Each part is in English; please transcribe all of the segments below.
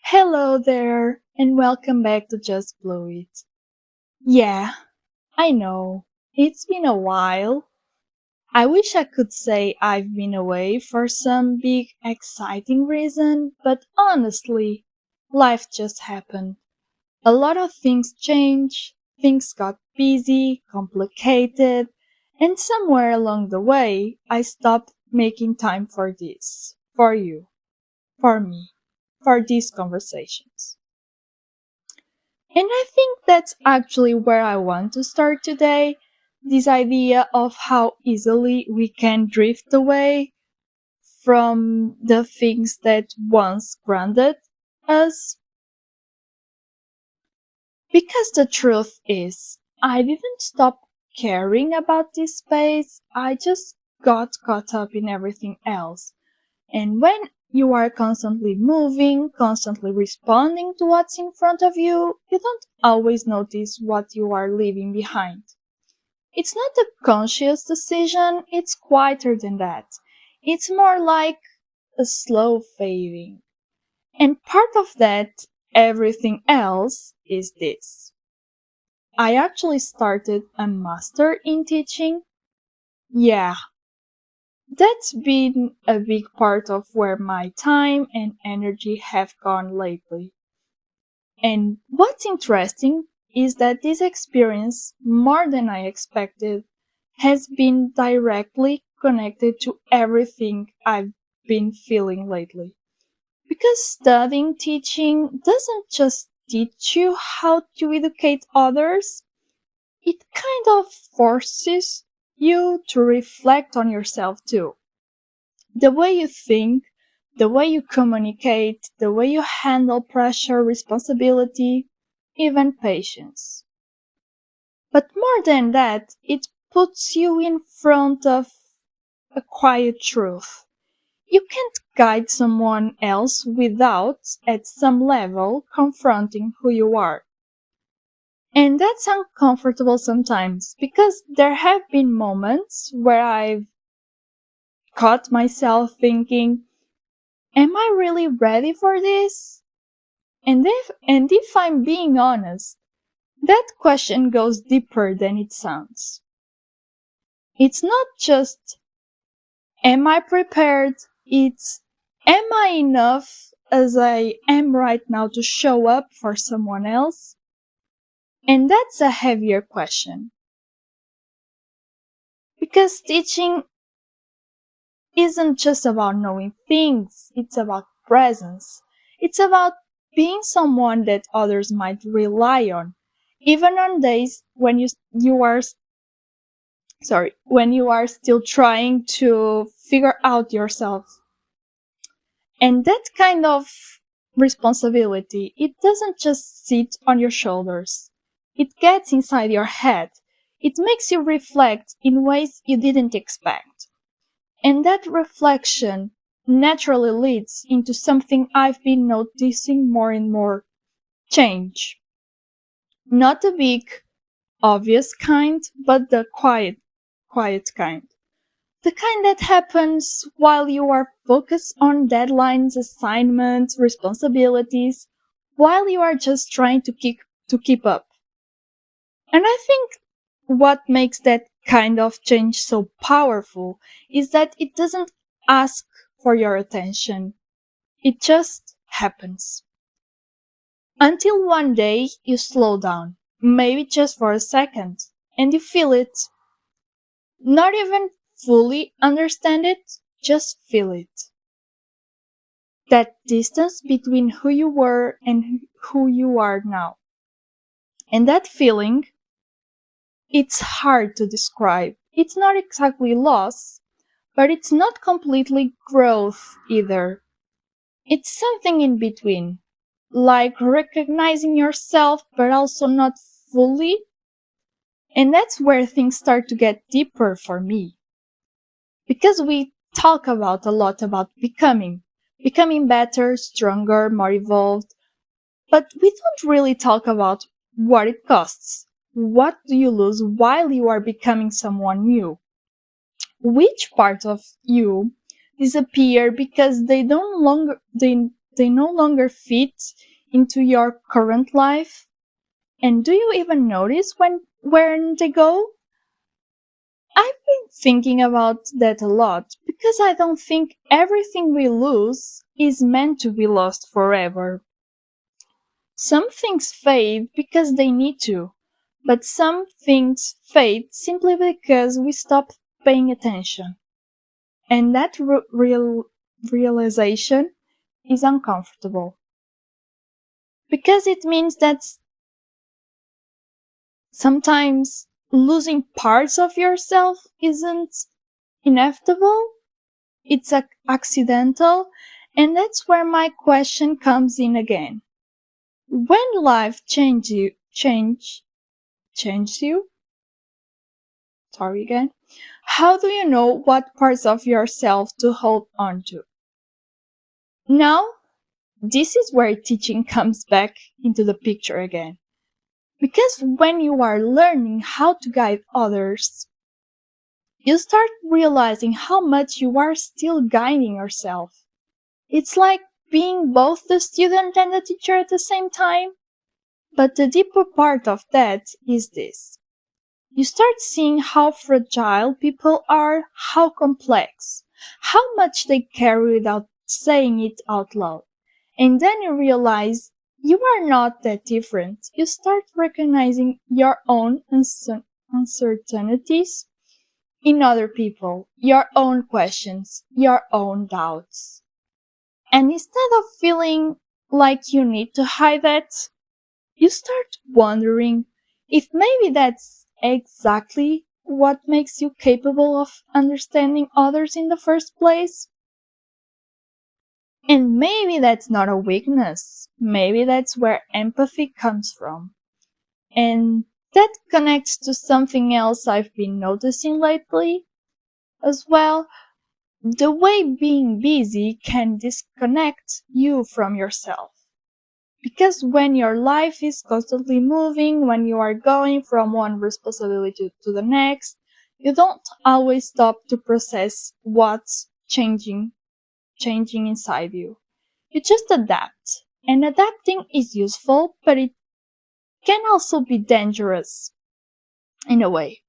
Hello there, and welcome back to Just Blow It. Yeah, I know, it's been a while. I wish I could say I've been away for some big, exciting reason, but honestly, life just happened. A lot of things changed, things got busy, complicated, and somewhere along the way, I stopped making time for this, for you, for me, for these conversations. And I think that's actually where I want to start today. This idea of how easily we can drift away from the things that once grounded us. Because the truth is, I didn't stop caring about this space, I just got caught up in everything else. And when you are constantly moving, constantly responding to what's in front of you, you don't always notice what you are leaving behind. It's not a conscious decision, it's quieter than that. It's more like a slow fading. And part of that, everything else, is this. I actually started a master in teaching. Yeah, that's been a big part of where my time and energy have gone lately. And what's interesting is that this experience, more than I expected, has been directly connected to everything I've been feeling lately. Because studying teaching doesn't just teach you how to educate others, it kind of forces you to reflect on yourself too. The way you think, the way you communicate, the way you handle pressure, responsibility, even patience. But more than that, it puts you in front of a quiet truth. You can't guide someone else without, at some level, confronting who you are. And that's uncomfortable sometimes because there have been moments where I've caught myself thinking, am I really ready for this? And if I'm being honest, that question goes deeper than it sounds. It's not just, am I prepared? It's, am I enough as I am right now to show up for someone else? And that's a heavier question. Because teaching isn't just about knowing things, it's about presence. It's about being someone that others might rely on, even on days when when you are still trying to figure out yourself. And that kind of responsibility, it doesn't just sit on your shoulders. It gets inside your head. It makes you reflect in ways you didn't expect. And that reflection naturally leads into something I've been noticing more and more: change. Not the big, obvious kind, but the quiet kind. The kind that happens while you are focused on deadlines, assignments, responsibilities, while you are just trying to keep up. And I think what makes that kind of change so powerful is that it doesn't ask for your attention. It just happens. Until one day you slow down, maybe just for a second, and you feel it. Not even fully understand it, just feel it. That distance between who you were and who you are now. And that feeling, it's hard to describe. It's not exactly loss, but it's not completely growth either. It's something in between, like recognizing yourself but also not fully. And that's where things start to get deeper for me. Because we talk about a lot about becoming better, stronger, more evolved, but we don't really talk about what it costs. What do you lose while you are becoming someone new? which parts of you disappear because they no longer fit into your current life? And do you even notice when they go? I've been thinking about that a lot because I don't think everything we lose is meant to be lost forever. Some things fade because they need to, but some things fade simply because we stop paying attention. And that realization is uncomfortable because it means that sometimes losing parts of yourself isn't inevitable, it's accidental, and that's where my question comes in again. When life changes you, sorry again, how do you know what parts of yourself to hold on to? Now, this is where teaching comes back into the picture again. Because when you are learning how to guide others, you start realizing how much you are still guiding yourself. It's like being both the student and the teacher at the same time. But the deeper part of that is this. You start seeing how fragile people are, how complex, how much they carry without saying it out loud. And then you realize you are not that different. You start recognizing your own uncertainties in other people, your own questions, your own doubts. And instead of feeling like you need to hide that, you start wondering if maybe that's exactly what makes you capable of understanding others in the first place. And maybe that's not a weakness. Maybe that's where empathy comes from. And that connects to something else I've been noticing lately as well. The way being busy can disconnect you from yourself. Because when your life is constantly moving, when you are going from one responsibility to the next, you don't always stop to process what's changing inside you. You just adapt. And adapting is useful, but it can also be dangerous in a way.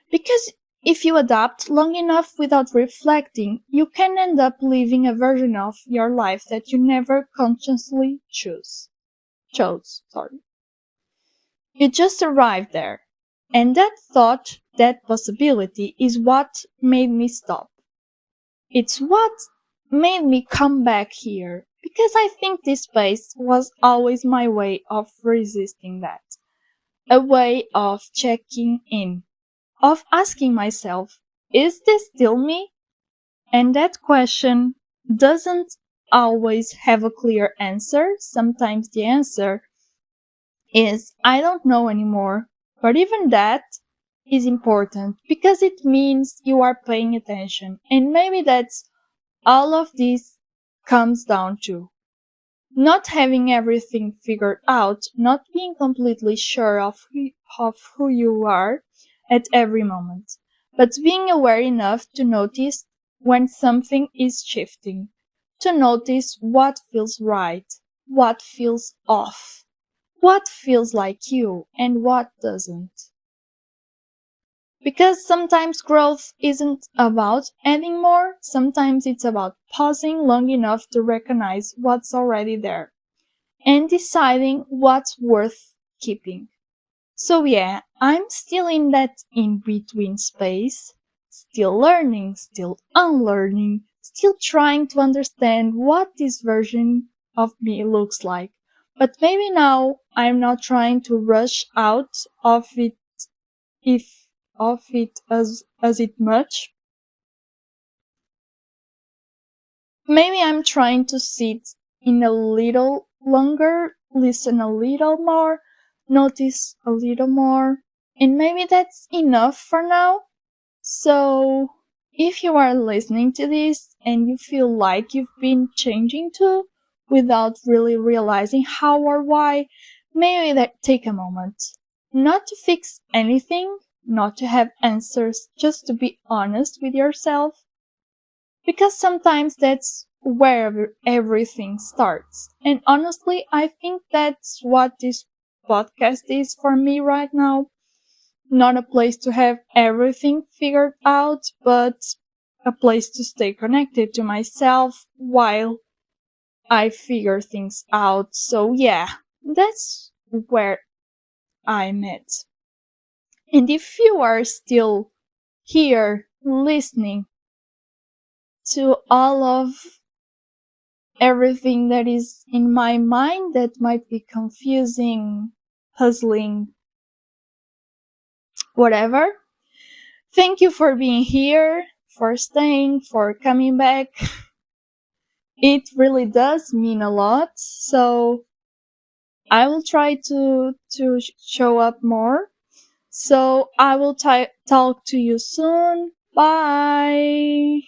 Because if you adapt long enough without reflecting, you can end up living a version of your life that you never consciously chose. You just arrived there. And that thought, that possibility is what made me stop. It's what made me come back here. Because I think this space was always my way of resisting that. A way of checking in. Of asking myself, is this still me? And that question doesn't always have a clear answer. Sometimes the answer is, I don't know anymore. But even that is important because it means you are paying attention. And maybe that's all of this comes down to. Not having everything figured out, not being completely sure of who you are at every moment, but being aware enough to notice when something is shifting, to notice what feels right, what feels off, what feels like you, and what doesn't. Because sometimes growth isn't about adding more, sometimes it's about pausing long enough to recognize what's already there and deciding what's worth keeping. So yeah, I'm still in that in-between space, still learning, still unlearning, still trying to understand what this version of me looks like. But maybe now I'm not trying to rush out of it as it much. Maybe I'm trying to sit in a little longer, listen a little more, notice a little more, and maybe that's enough for now. So, if you are listening to this and you feel like you've been changing too, without really realizing how or why, maybe that take a moment. Not to fix anything, not to have answers, just to be honest with yourself. Because sometimes that's where everything starts. And honestly, I think that's what this podcast is for me right now. Not a place to have everything figured out, but a place to stay connected to myself while I figure things out. So yeah, that's where I'm at. And if you are still here listening to all of everything that is in my mind that might be confusing, puzzling, whatever, thank you for being here, for staying, for coming back. It really does mean a lot. So I will try to show up more. So I will talk to you soon. Bye.